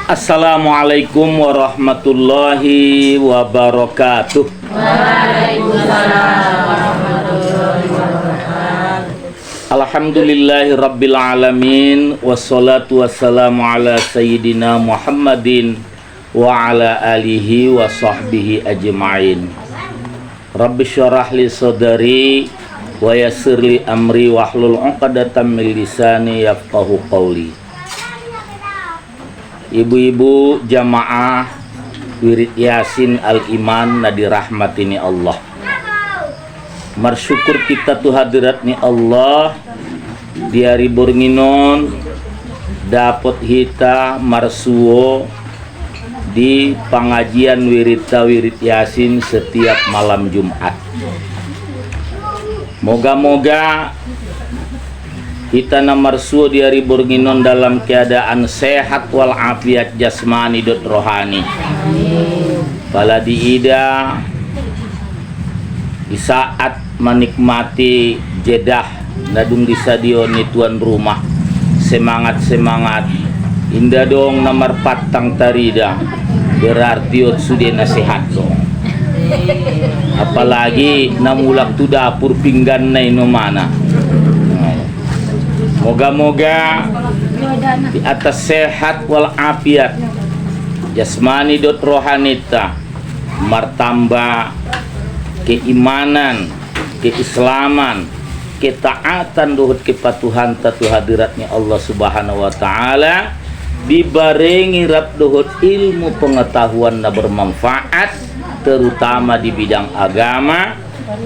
Assalamualaikum warahmatullahi wabarakatuh. Waalaikumsalam warahmatullahi wabarakatuh. Alhamdulillahi rabbil alamin. Wassalatu wassalamu ala sayyidina Muhammadin wa ala alihi wa sahbihi ajma'in. Rabbi syarah li sadari wa yassir li amri wahlul 'uqdatam min lisani yafqahu qawli. Ibu-ibu jamaah wirid Yasin al-Iman na dirahmatini Allah. Marsyukur kita tu hadirat ni Allah di hari Bornginon dapat kita marsuo di pengajian wirid Yasin setiap malam Jumat. Moga-moga kita namarsu di hari Bornginon dalam keadaan sehat walafiat jasmani dan rohani. Pala diida di saat menikmati jedah nadung di stadion tuan rumah. Semangat indah dong nomor patang tarida berarti sudah nasihat dong. Apalagi namulak tu dapur pinggan na mana. Moga-moga di atas sehat walafiat jasmani dot rohanita, martamba keimanan, keislaman, ketaatan dohut kepatuhan tatu hadiratnya Allah Subhanahu wa taala, dibarengi rap dohut ilmu pengetahuan na bermanfaat terutama di bidang agama,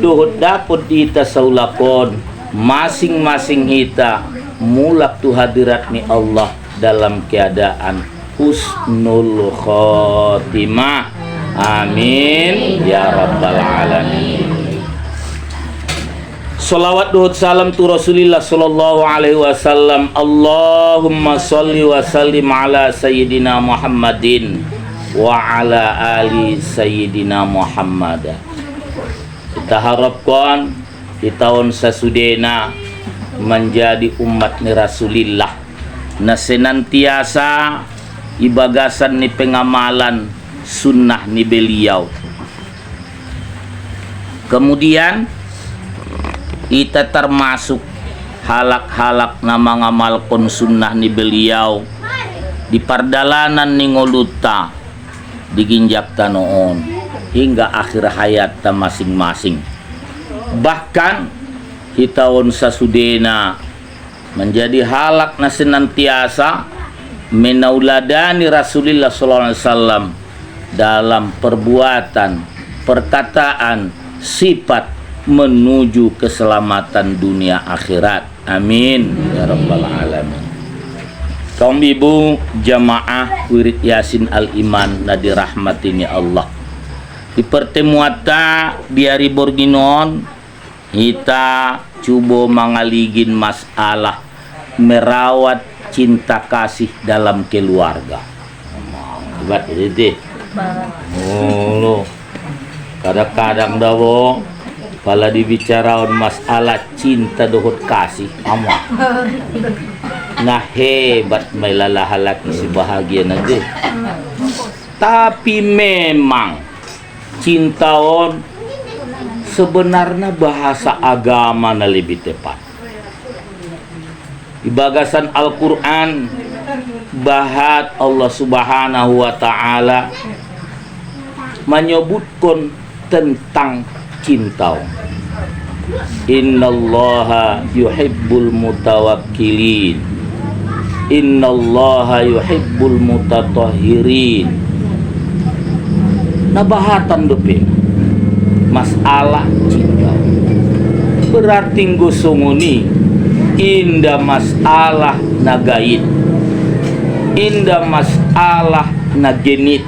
dohut dapat kita saulakon masing-masing kita mulak tu hadirat ni Allah dalam keadaan husnul khotimah. Amin ya rabbal alamin. Salawat duhut salam tu Rasulillah sallallahu alaihi wasallam. Allahumma salli wa sallim ala sayyidina Muhammadin wa ala ali sayyidina Muhammad. Kita harapkan di tahun sasudena menjadi umat ni Rasulillah na senantiasa ibagasan ni pengamalan sunnah ni beliau. Kemudian kita termasuk halak-halak na mangamalkan sunnah ni beliau di pardalanan ni ngoluta diginjak tanoon hingga akhir hayat ta masing-masing. Bahkan kita onsa sudena menjadi halak na senantiasa menauladani Rasulullah sallallahu alaihi wasallam dalam perbuatan, perkataan, sifat menuju keselamatan dunia akhirat. Amin ya rabbal alamin. Kaum ibu jamaah wirid Yasin al-Iman na dirahmatini Allah. Di pertemuan di hari Bornginon kita coba mengaligin masalah merawat cinta kasih dalam keluarga. Hebat itu. Oh, kadang-kadang dawo kalau dibicarakan masalah cinta dohut kasih, ama. Nah hebat melala halak si bahagia nanti. Tapi memang cintaon sebenarnya bahasa agama na lebih tepat. Di bagasan Al-Quran bahat Allah Subhanahu wa ta'ala menyebutkan tentang cinta. Innallaha yuhibbul mutawakkilin, innallaha yuhibbul mutatahhirin. Nabahatan dopin masalah cinta berarti ngusunguni indah masalah nagaid, indah masalah nagenit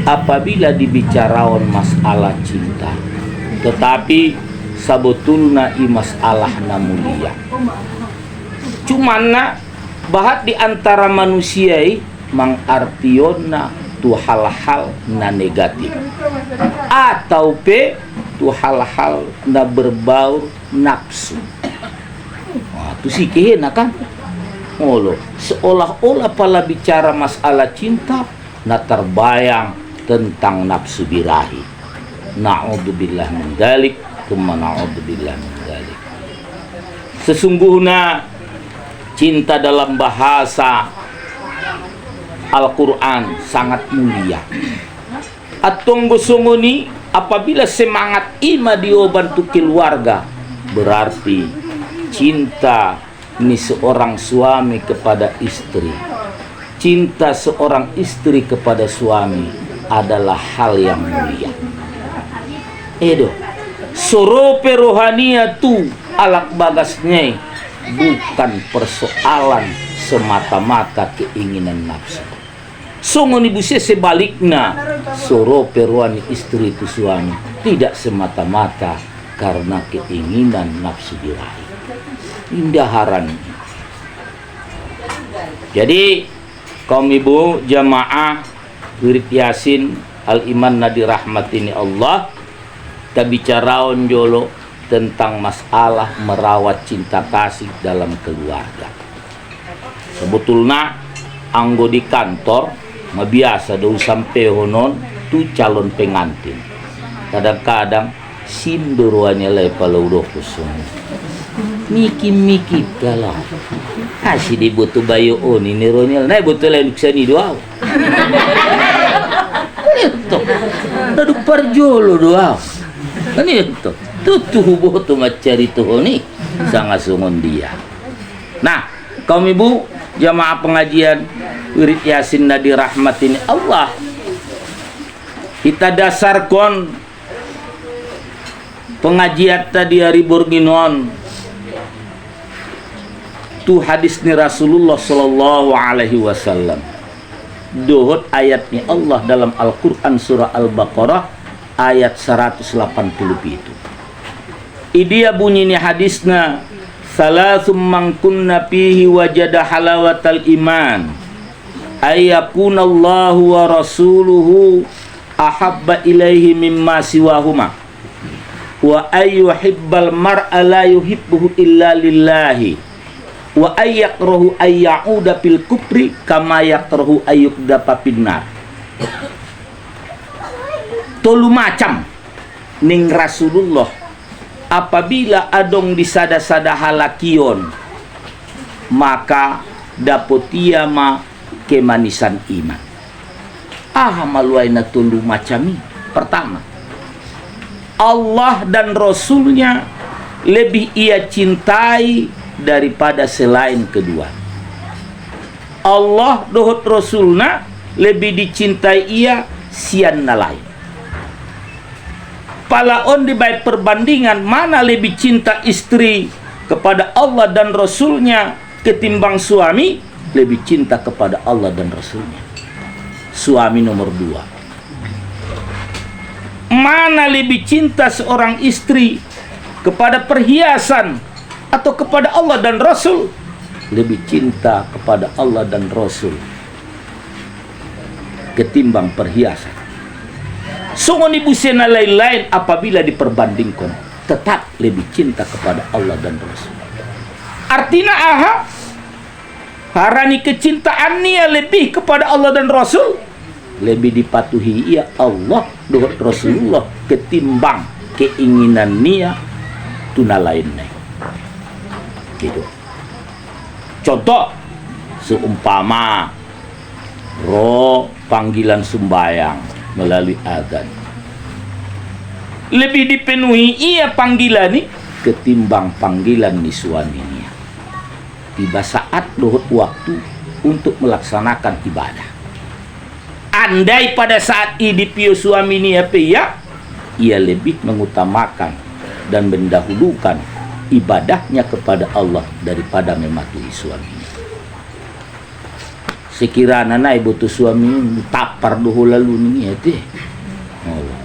apabila dibicarakan masalah cinta. Tetapi sabetulna i masalah na mulia. Cuman na bahat di antara manusia mangartiona tu hal-hal na negatif atau tu hal-hal na berbau nafsu. Wah, tu sih kehena kan Olo, seolah-olah pala bicara masalah cinta, na terbayang tentang nafsu birahi. Na'udzubillah min dzalik, tsumma na'udzubillah min dzalik. Sesungguhnya cinta dalam bahasa Al-Quran sangat mulia. Atunggu sunguni apabila semangat ima diobantu keluarga, berarti cinta ini seorang suami kepada istri, cinta seorang istri kepada suami adalah hal yang mulia. Edo, sorope rohania tu alak bagasnya bukan persoalan semata-mata keinginan nafsu. Songon ibu sebaliknya, sorope rohani istri itu suami tidak semata-mata karena keinginan nafsu birahi. Indaharan. Jadi kaum ibu jamaah wirid yasin al-iman nadi rahmatini Allah, kita bicaraon jolo tentang masalah merawat cinta kasih dalam keluarga. Sebetulnya anggo di kantor biasa do sampai honon tu calon pengantin. Kadang-kadang sinduruannya lepa laudo kusung. Miki kalau kasih dibutuh bayu oni nironil na butuh lain ksani doa. Itu tadu parjolo doa. Kan itu tutuh butuh macari tuh ni sangat sungon dia. Nah, kaum ibu jamaah pengajian wirid yasin nadi rahmatin Allah, kita dasarkan pengajian tadi hari burginon tu hadis ni Rasulullah sallallahu alaihi wasallam. Dohot ayatnya Allah dalam Al-Quran surah Al-Baqarah ayat 180 itu. Idia bunyinya hadisna, salasum man kunna fihi wajada halawatal iman, ayyakunallahu wa rasuluhu ahabba ilaihi mimma siwahuma, wa ayyuhibbal mar'a la yuhibbuhu illa lillahi, wa ayyakrahu ayyauda fil kufri kama yakrahu ayyukdapa finnar. Tolu macam ning Rasulullah apabila adong disada-sada halakion maka dapotia ma kemanisan iman. Maluaina tolu macam ini. Pertama, Allah dan Rasulnya lebih ia cintai daripada selain kedua. Allah dohot Rasulna lebih dicintai ia sian lain. Palaon di baik perbandingan mana lebih cinta istri kepada Allah dan Rasulnya ketimbang suami, lebih cinta kepada Allah dan Rasulnya. Suami nomor 2. Mana lebih cinta seorang istri kepada perhiasan atau kepada Allah dan Rasul? Lebih cinta kepada Allah dan Rasul ketimbang perhiasan. Songon ibu sena lain-lain apabila diperbandingkan tetap lebih cinta kepada Allah dan Rasul. Artinya harani kecintaan nia lebih kepada Allah dan Rasul, lebih dipatuhi ia Allah dan Rasulullah ketimbang keinginan nia tuna lainnya. Gitu. Contoh seumpama panggilan sembayang melalui adzan, lebih dipenuhi ia panggilan ni ketimbang panggilan ni suaminya. Tiba saat dohot waktu untuk melaksanakan ibadah. Andai pada saat idipio suami ni apa ya, ia lebih mengutamakan dan mendahulukan ibadahnya kepada Allah daripada mematuhi suaminya. Sekiranya ibu tu suami tapar doho lalu ni ate.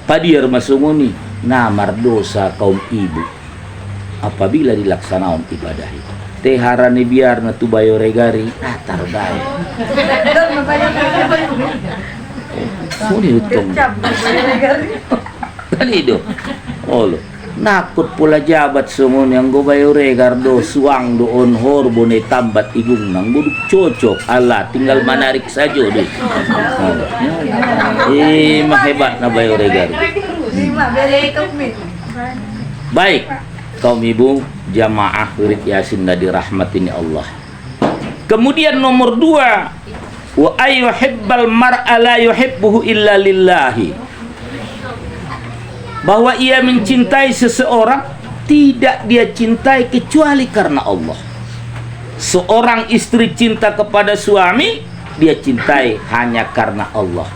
Padiar masunguni namar dosa kaum ibu apabila dilaksanakan ibadah itu. Teharani biar na tu bayo regari tardai. Suni utong. Kan itu. nakut pula jabat semua yang go bayo regar do suang do on hor bone tambat igung nang buduk cocok Allah tinggal menarik saja deh. Mah hebat na bayo regar. Baik, kaum ibu jamaah wirid yasin dari rahmatin Allah. Kemudian nomor 2, wa ayyuhibbal mar'a la yuhibbuhu illa lillahi. Bahwa ia mencintai seseorang tidak dia cintai kecuali karena Allah. Seorang istri cinta kepada suami, dia cintai hanya karena Allah.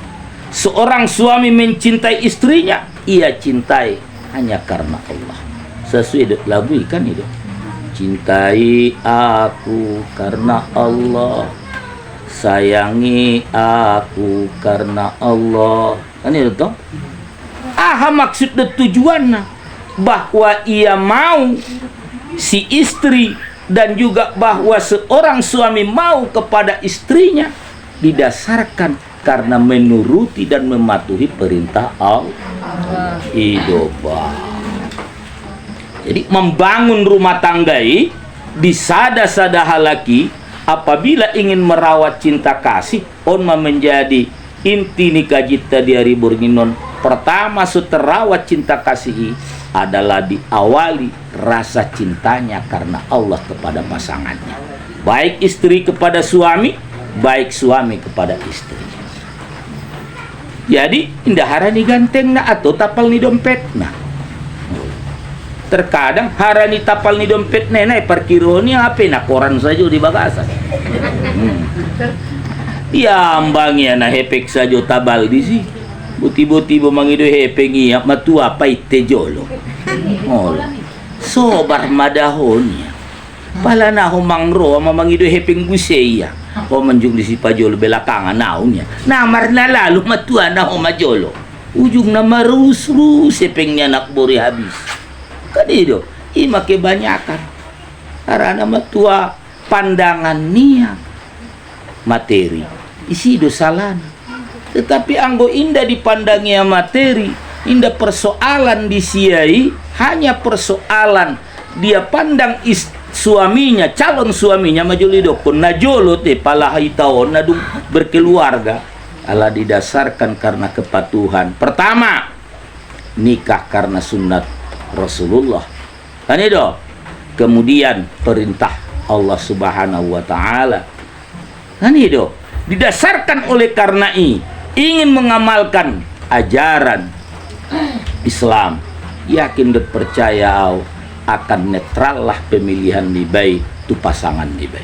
Seorang suami mencintai istrinya, ia cintai hanya karena Allah. Sesuai lagu kan itu. Cintai aku karena Allah, sayangi aku karena Allah. Kan itu toh? Maksud dan tujuannya bahwa ia mau si istri dan juga bahwa seorang suami mau kepada istrinya didasarkan karena menuruti dan mematuhi perintah Allah. Jadi membangun rumah tanggai disada-sada halaki apabila ingin merawat cinta kasih onma menjadi inti nikah jita diari burginon. Pertama terawat cinta kasih adalah diawali rasa cintanya karena Allah kepada pasangannya. Baik istri kepada suami, baik suami kepada istri. Jadi indah harani ganteng na atau tapal ni dompet na. Terkadang harani tapal ni dompet nenek parkironi apa na koran saja di bagasan. Ambangnya na hepek saja tabal di si. Buti-buti mangido hepeng iya matua paite jolo. Sobar madahonnya. Pala na humangro mangido hepeng guseya. Manjung di si pajolo belakangan naunnya. Namar na lalu matua na humajolo. Ujung na marus-rus hepengnya nak bori habis. Kadido, ima kebanyakan. Karena matua pandangan niat materi. Isi dosalana. Tetapi anggo indah dipandangnya materi, indah persoalan disiai, hanya persoalan dia pandang suaminya, calon suaminya majulidokon najolo te palahai taon nadung berkeluarga. Allah didasarkan karena kepatuhan. Pertama, nikah karena sunnat Rasulullah. Kan itu. Kemudian perintah Allah Subhanahu wa taala. Kan itu. Didasarkan oleh karena ingin mengamalkan ajaran Islam, yakin dan percaya akan netral lah pemilihan nibai tu pasangan nibai.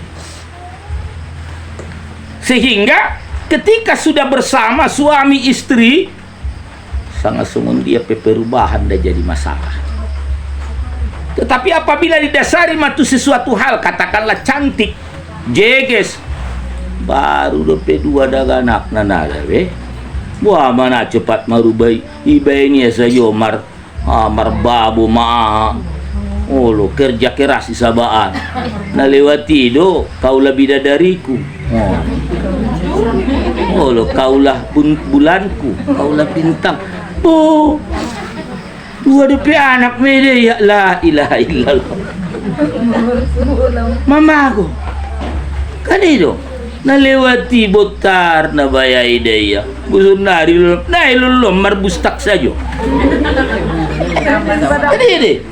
Sehingga ketika sudah bersama suami istri, sangat sumun dia perubahan dah jadi masalah. Tetapi apabila didasari matu sesuatu hal, katakanlah cantik, jeges, baru dope dua daganak nanada wah mana cepat marubai ibai ni sayo marbabu lo kerja keras isabaan na lewati do kaulah bidadariku lo kaulah bulanku kaulah bintang dua dope anak mede ya la ilaha illallah mamago kan itu nalewati botar na bayai daya busur nari lulum marbustak saja ini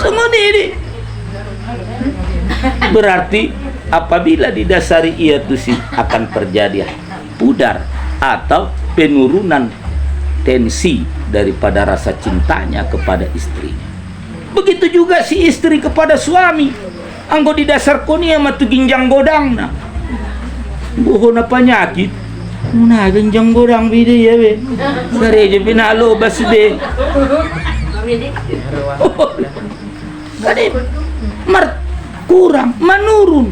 semua ini berarti apabila didasari ia tuh sih akan terjadi pudar atau penurunan tensi daripada rasa cintanya kepada istrinya. Begitu juga si istri kepada suami. Anggo didasar konia matu ginjang godang na buho na penyakit na ginjang godang bide ya be sareje pinalo bas be kadip kurang menurun.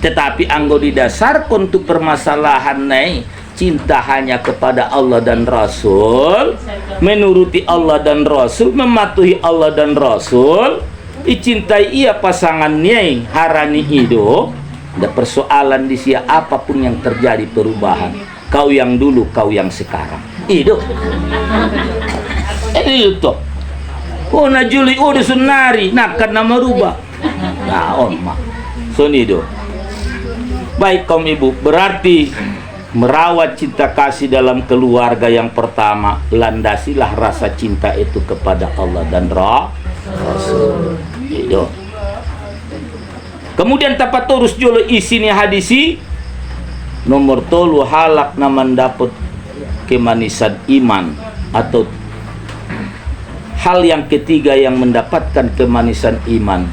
Tetapi anggo didasar untuk permasalahan nai cinta hanya kepada Allah dan Rasul, menuruti Allah dan Rasul, mematuhi Allah dan Rasul, dicintai ia pasangannya harani hidup. Ada persoalan di sia apapun yang terjadi perubahan. Kau yang dulu, kau yang sekarang. Itu. Oh na juli oh sunari nak kan nama rubah. Nah on mak. So ni do. Baik kaum ibu, berarti merawat cinta kasih dalam keluarga yang pertama, landasilah rasa cinta itu kepada Allah dan Rasul. Itu. Kemudian tapat terus jolo isini hadisi nomor tolu halak na mendapat kemanisan iman, atau hal yang ketiga yang mendapatkan kemanisan iman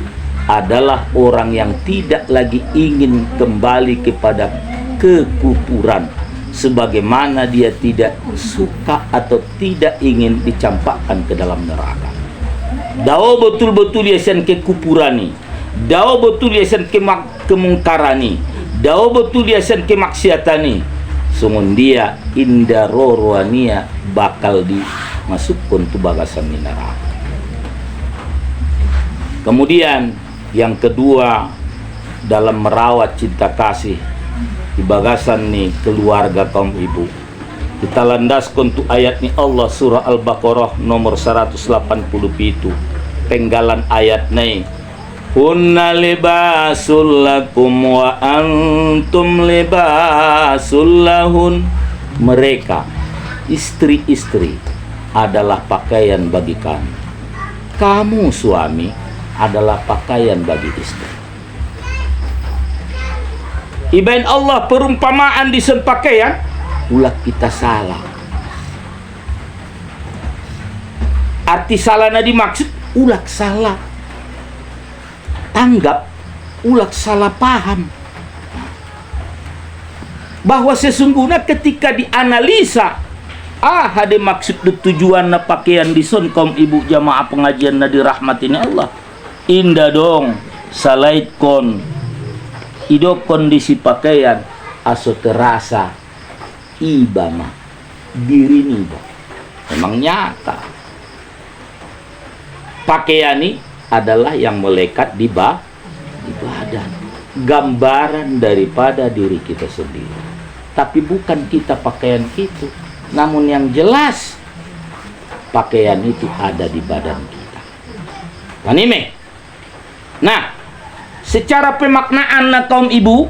adalah orang yang tidak lagi ingin kembali kepada kekufuran, sebagaimana dia tidak suka atau tidak ingin dicampakkan ke dalam neraka. Dao betul-betul yasan kekufurani, dao betul yasan kemungkarani, dao betul yasan kemaksiatani, sungun dia inda rorwania bakal dimasukkan tu bagasan neraka. Kemudian yang kedua, dalam merawat cinta kasih di bagasan nih keluarga kaum ibu, kita landaskan tu ayat ni Allah surah Al-Baqarah nomor 187, penggalan ayat nih, hunna libasul lakum wa antum libasul lahun. Mereka istri-istri adalah pakaian bagi kami, kamu suami adalah pakaian bagi istri. Ibain Allah perumpamaan di sen pakaian, ulah kita salah. Arti salah na dimaksud ulah salah tanggap, ulah salah paham. Bahwa sesungguhnya ketika dianalisa, ada maksud dan tujuan na pakaian di son kaum ibu jamaah pengajian na dirahmatin Allah. Indah dong salait kon ido kondisi pakaian aso terasa ibama diri ni memang nyata. Pakaian ini adalah yang melekat di badan, gambaran daripada diri kita sendiri, tapi bukan kita pakaian itu, namun yang jelas pakaian itu ada di badan kita. Panime. Nah, secara pemaknaan na kaum ibu,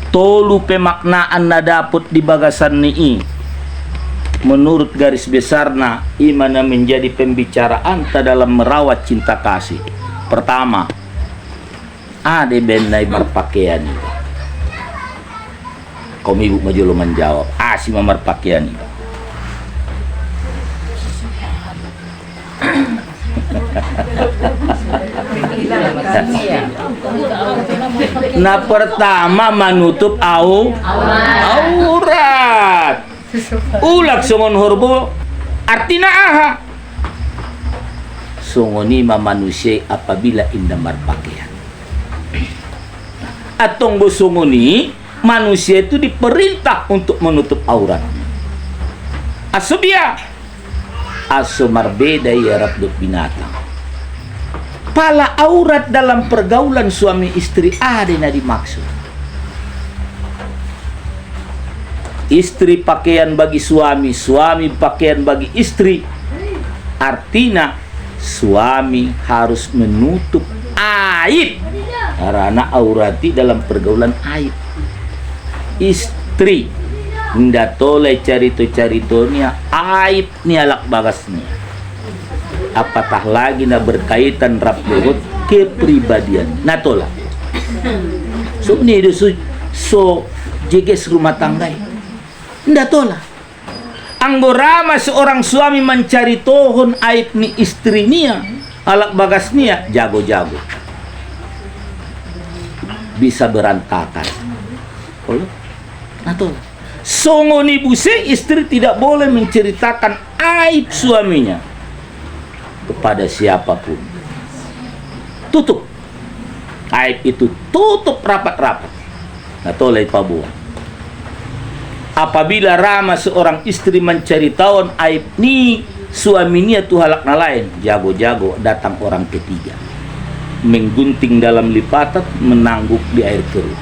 tolu pemaknaan na dapat di bagasan ni menurut garis besarna imana menjadi pembicaraan ta dalam merawat cinta kasih. Pertama, ada benai berpakaian itu. Kaum ibu maju menjawab, si mamar pakaian itu. Nah, pertama menutup aurat. Ulak sungon horbo artina aha? Sungonima manusia apabila indah berpakaian. Atong bosungoni manusia itu diperintah untuk menutup aurat. Asubia aso marbeda ya rabdut binatang. Pala aurat dalam pergaulan suami istri ada yang dimaksud. Istri pakaian bagi suami, suami pakaian bagi istri. Artinya suami harus menutup aib, karena aurati dalam pergaulan aib. Istri ndak toleh carito-caritonya aib ni alak bagasnya. Apatah lagi na berkaitan rapurut kepribadian natola. So ni so jeges rumah tangga. Ndak tola. Anggorama seorang suami mencari tohon aib ni istrinya, alak bagasnya jago-jago. Bisa berantakan. Kalau natola. Songoni buse istri tidak boleh menceritakan aib suaminya kepada siapapun. Tutup aib itu, tutup rapat-rapat. Nah toleh pabuah. Apabila rama seorang istri mencari tahun aib ni suaminya tu halak na lain, jago-jago datang orang ketiga, menggunting dalam lipatan, menangguk di air keruh.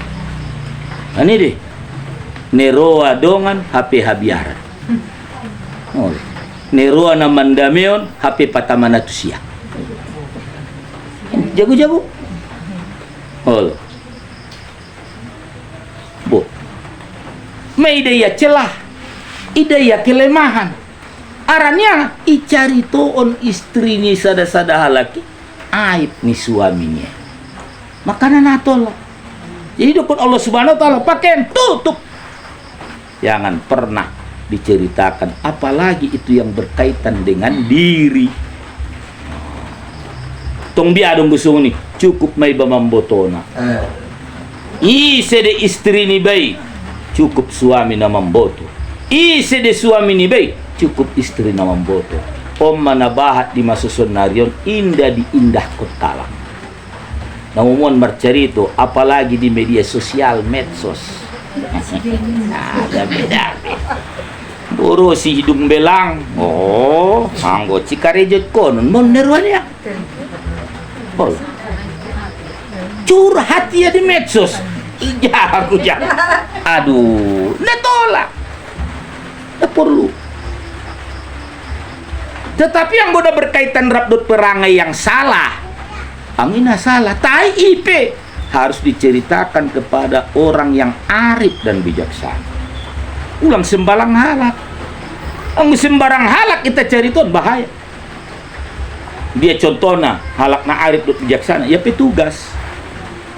Nah ini deh, neroa dongan HP habiaran. Oh, neroa na mandamion HP patamana tusia. Jago-jago. Oh. Bu. May daya celah. Idaya kelemahan. Aranya icari toon istri ni sada-sada halaki aib ni suaminya. Makanan atol. Jadi dokun Allah Subhanahu wa taala pakaian tutup. Jangan pernah diceritakan, apalagi itu yang berkaitan dengan diri. Tong biadong busung ni cukup may bamambotona. Ise de istri ni bay, cukup suami na mamboto. Ise de suami ni bay, cukup istri na mamboto. Om manabahat di masusun narion, indah diindah kotalang. Namun marcarito, apalagi di media sosial, medsos. Ada. Buru si hidung belang. Oh, anggo cikarejot konon, moneruan ya. Oh. Curhat ya di medsos. Jago. Aduh, natolak. Tak perlu. Tetapi yang udah berkaitan rabdut perangai yang salah, angina salah, tai IP harus diceritakan kepada orang yang arif dan bijaksana. Ulang sembarang halak. Sembarang halak kita cari itu bahaya. Dia contohnya halak na arif dan bijaksana, ya petugas.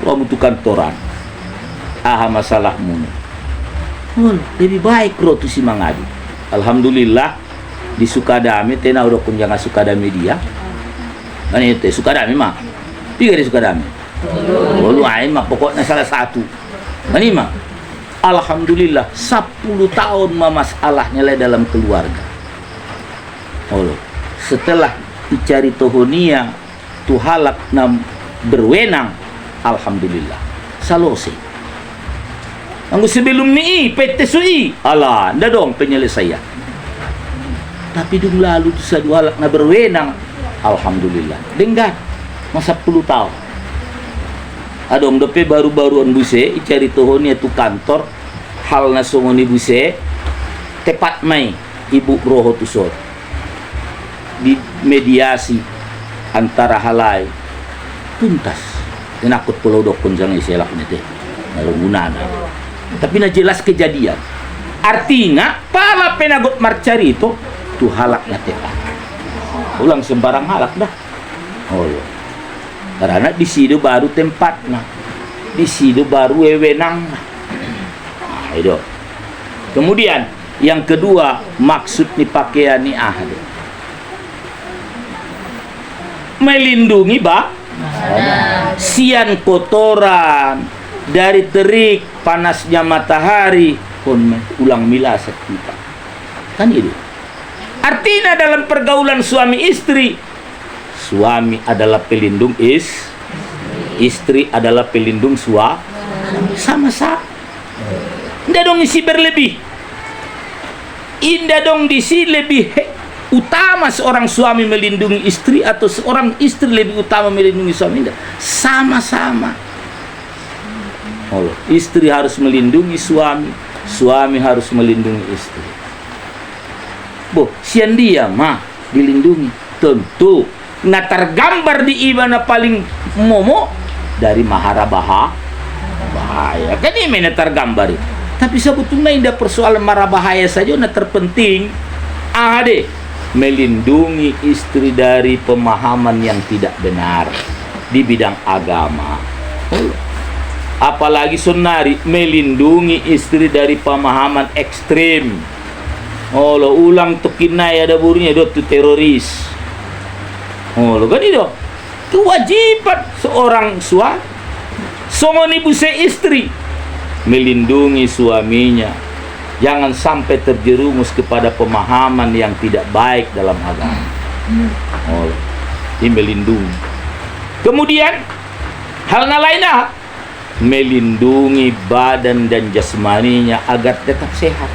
Kamu tu kantoran. Aha masalahmu. Lebih baik ro tu si mangadi. Alhamdulillah di Sukadami tena udah kunjanga Sukadami dia. Kan itu Sukadami mah. Tiga di Sukadami. Lu ain mah pokoknya salah satu. Mani mah. Alhamdulillah 10 tahun mah masalahnya lah dalam keluarga. Setelah dicari tohonia tu halak nam berwenang, alhamdulillah salose. Anggo sebelum ni PT SUI, alah, nda dong penyelesaian. Tapi dung lalu tu sadu halak na berwenang, alhamdulillah. Denggan masa 10 tahun. Adong dope baru-baruan buse icari tohonia tu kantor hal na songoni buse tepat mai ibu roho tu sor. Di mediasi antara halai tuntas tenakut pulau dokon jangan iselak nete nalungunana tapi na jelas kejadian artinya pala penagot marcari itu tu halaknya tepat ulang sembarang halak dah karena di situ baru tempatnya di situ baru wewenang itu kemudian yang kedua maksud ni pakaian ni melindungi sian kotoran dari terik panasnya matahari pun ulang milasat kita kan itu artinya dalam pergaulan suami istri suami adalah pelindung istri adalah pelindung sama-sama indah dong isi berlebih indah dong disi lebih utama seorang suami melindungi istri atau seorang istri lebih utama melindungi suami? Sama-sama. Istri harus melindungi suami, suami harus melindungi istri. Sian dia mah dilindungi tentu. Nah tergambar di ibana paling momo dari mahara bahaya. Kan ini mana tergambar. Tapi sebetulnya indah persoalan mahara bahaya saja nah terpenting. Melindungi istri dari pemahaman yang tidak benar di bidang agama. Apalagi sunnari melindungi istri dari pemahaman ekstrim. Ulang tukinai ada burunya tu teroris. Kan itu kewajiban seorang suami. Somoni buse istri melindungi suaminya. Jangan sampai terjerumus kepada pemahaman yang tidak baik dalam agama. Ini melindungi. Kemudian hal lainnya melindungi badan dan jasmaninya agar tetap sehat.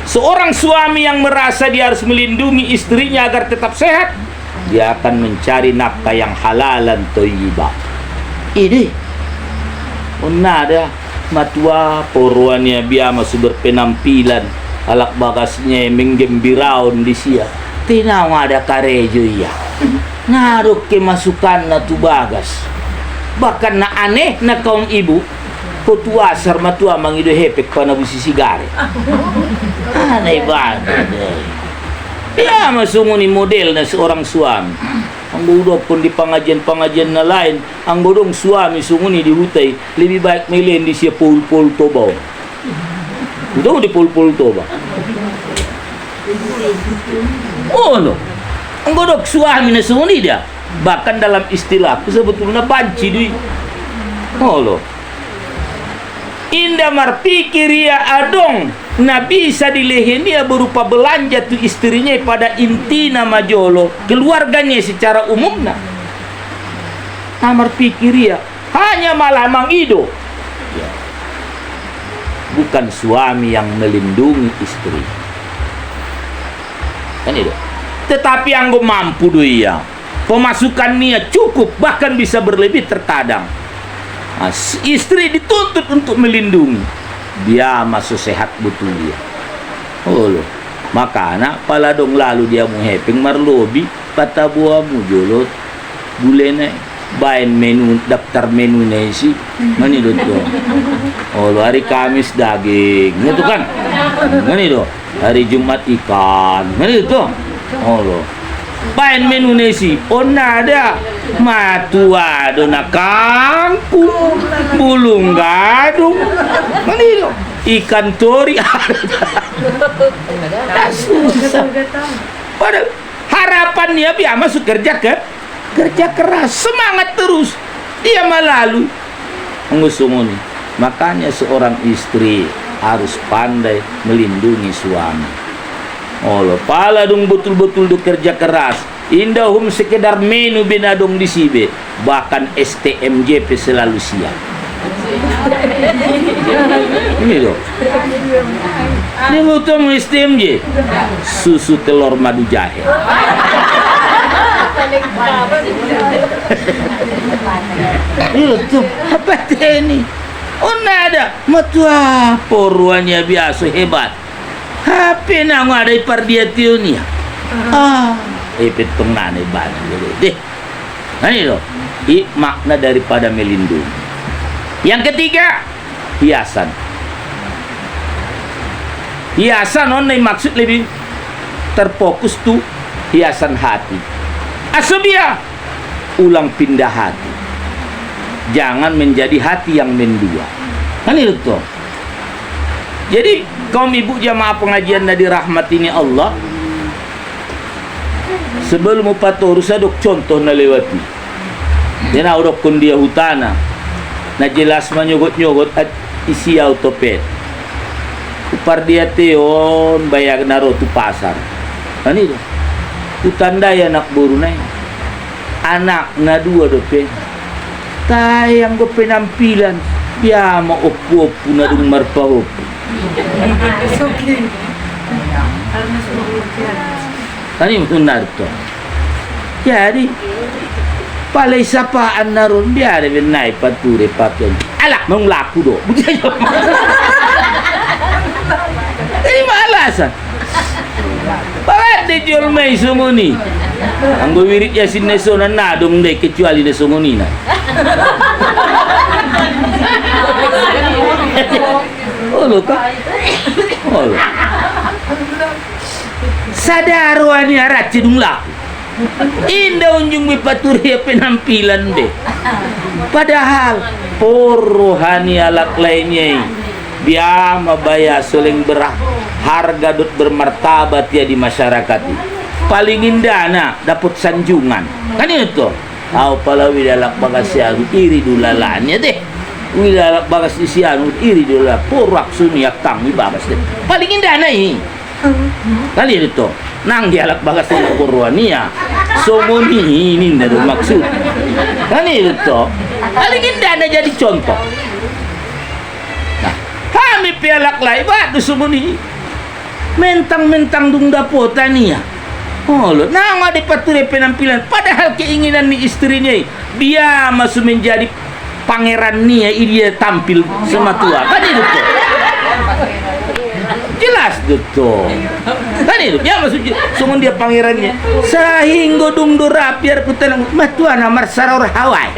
Seorang suami yang merasa dia harus melindungi istrinya agar tetap sehat, dia akan mencari nafkah yang halalan thayyibah. Ini ada matua poruannya biar masuk berpenampilan alak bagasnya menggembiraun di sia tinang ada karejo ya Ngaruk kemasukan na tu bagas. Bahkan na aneh na kaum ibu kotua sarmatua mangido hepek panabusi sigare. Aneh banget. Ya masunguni model na seorang suami. Ang budok pun di pengajian-pengajian na lain, ang bodong suami sunguni di hutai lebih baik milih di siya pul-pul toba. Udah di pul-pul toba. Oh no. Ang bodok suami na sunguni dia. Bahkan dalam istilah sebetulnya banci di. Oh lo. Indah marpikir ya adong na bisa dilehenia berupa belanja tu istrinya pada intina majolo keluarganya secara umumnya. Amar pikir ya hanya malah mangido ya. Bukan suami yang melindungi istri kan itu. Tetapi yang mampu dia pemasukannya cukup bahkan bisa berlebih terkadang. Nah, istri dituntut untuk melindungi dia masuk sehat betul dia. Oh loh. Maka anak pala dong lalu dia muheping marlobi pata buah mujolot bulene bain menu daftar menu nasi mani do. Oh lo hari Kamis daging itu kan. Mani do. Hari Jumat ikan. Mani do. Oh lo. Bain menu nasi ona ada matua dona kangkung bulung gadung mani lo ikan tori susah. Padahal harapannya dia masuk kerja keras semangat terus dia malalu mengusunguni. Makanya seorang istri harus pandai melindungi suami. Oh lo pala dong betul-betul do kerja keras. Indah sekedar menu benadong di sibe. Bahkan STMJP selalu siap. Ini loh. Dia mau tahu STMJ susu telur madu jahe. Itu apa ini? Oh nada, matua poruannya biasa hebat. HP nang ada ipar dia tiunia. Ipit pengnane banget deh. Nah ini loh, makna daripada melindungi. Yang ketiga, hiasan. Hiasan onai maksud lebih terfokus tuh hiasan hati. Asubia, ulang pindah hati. Jangan menjadi hati yang mendua. Kan itu tuh. Jadi kaum ibu jamaah pengajian nadi rahmat ini Allah. Sebelum upator sadok contoh na lewati. Dia nak udok kun dia hutana. Na jelas manyogot-nyogot at isi autopet. Upar dia teon bayag naro tu pasar. Ani do. Utandai anak buru na. Anak na dua dope. Tayang go penampilan. Dia mau opu-opu na dung marpaopu. Tani benar to. Jadi palay sapaan na ron biare benay pature paken. Alak mong laku do. Ini malasan. Bakit di jual may sumuni? Ang wirit ya sinesonan na dong de kecuali de sumuni na. Olo ka? Olo. Sadaruan ni arat cidung laku. Indah unjung mipaturi penampilan deh. Padahal porohani alak lainnya biar mabaya soleng berah harga dot bermartabat ya di masyarakat. Paling indah na dapat sanjungan. Kan itu. Au palawi dalak bagasian iri dulalannya deh. Wila bagas isian iri dula porak suniak tang bagas deh. Paling indah na ini. Kali itu nang dialak bagas na kurwania somoni ini dari maksud kan itu paling indah na jadi contoh. Nah kami pialak lai batu somoni mentang-mentang dung dapota nia. Oh lo nang ada pature penampilan padahal keinginan ni istrinya dia masuk menjadi pangeran nia dia tampil sematua kan itu jelas Pas betul. Kan itu ya maksudnya sungun dia pangerannya. Sahinggo dung durapiar putan matuan amar saror Hawaii.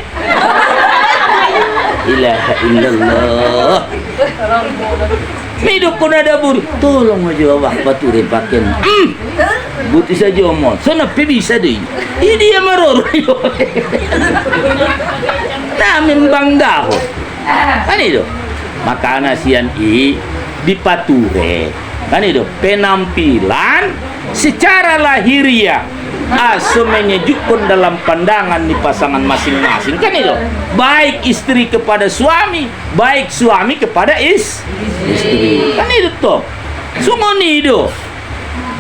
Ilaha illallah. Hidup pun ada buru. Tolong aja awak batu repaken. Buti saja omong. Sana bisa deh. Ini dia maror. Nah membangga. Kan itu. Maka nasian dipature. Kan itu penampilan secara lahiriah menyejukkan dalam pandangan di pasangan masing-masing, kan itu baik istri kepada suami, baik suami kepada istri, kan itu toh sungguh itu.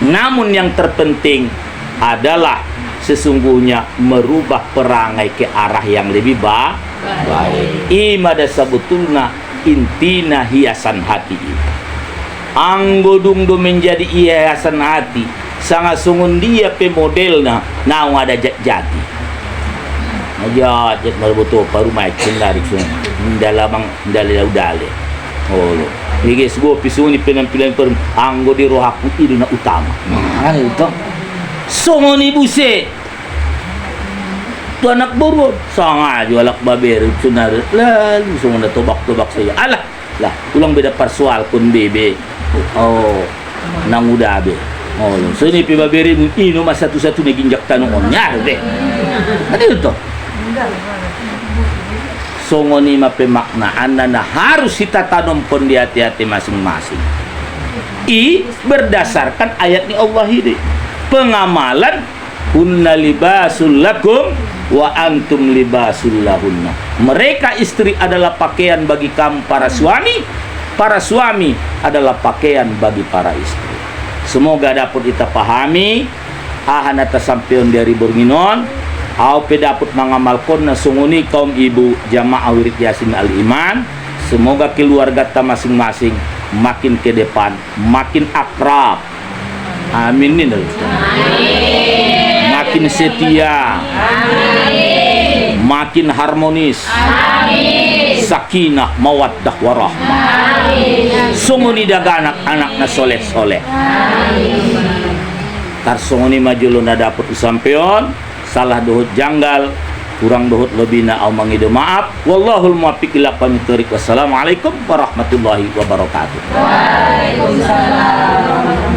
Namun yang terpenting adalah sesungguhnya merubah perangai ke arah yang lebih baik. Imada sabutulna intina hiasan hati anggodung do menjadi hiasan hati sangat sungun dia pe modelna naung ada jati aja jet marbuto paru mai kendari sun dalamang dalale oh ini guys go pisuni penampilan per anggo di rohaku iduna utama kan itu sungun ibu se tu anak baru sangat jualak baber sunar lalu sungun da tobak saya alah lah ulang beda parsual kun bebe oh nang udah be oh so ini pibaberi ino mas satu-satu ginjak tanong nyar deh ada itu songoni mapemaknaan na harus kita tanam pun di hati-hati masing-masing berdasarkan ayat ni Allah ini pengamalan hunna libasul lakum wa antum libasul lahunna. Mereka istri adalah pakaian bagi kamu para suami adalah pakaian bagi para istri. Semoga dapat kita pahami ahan atas sampeon dari Bornginon au pe dapat mengamalkan nasunguni kaum ibu jamaah wirid Yasin al-Iman. Semoga keluarga kita masing-masing makin ke depan makin akrab. Amin. Makin setia. Amin. Makin harmonis. Amin. Sakinah mawaddah warahmah. Amin. Sunguni daga anak-anak na soleh-soleh. Amin. Tar sunguni majulun na dapat usampeon salah dohut janggal kurang dohut lebina au mangido maaf wallahul muwaffiq ila aqwamit thoriq. Wassalamualaikum warahmatullahi wabarakatuh. Waalaikumsalam.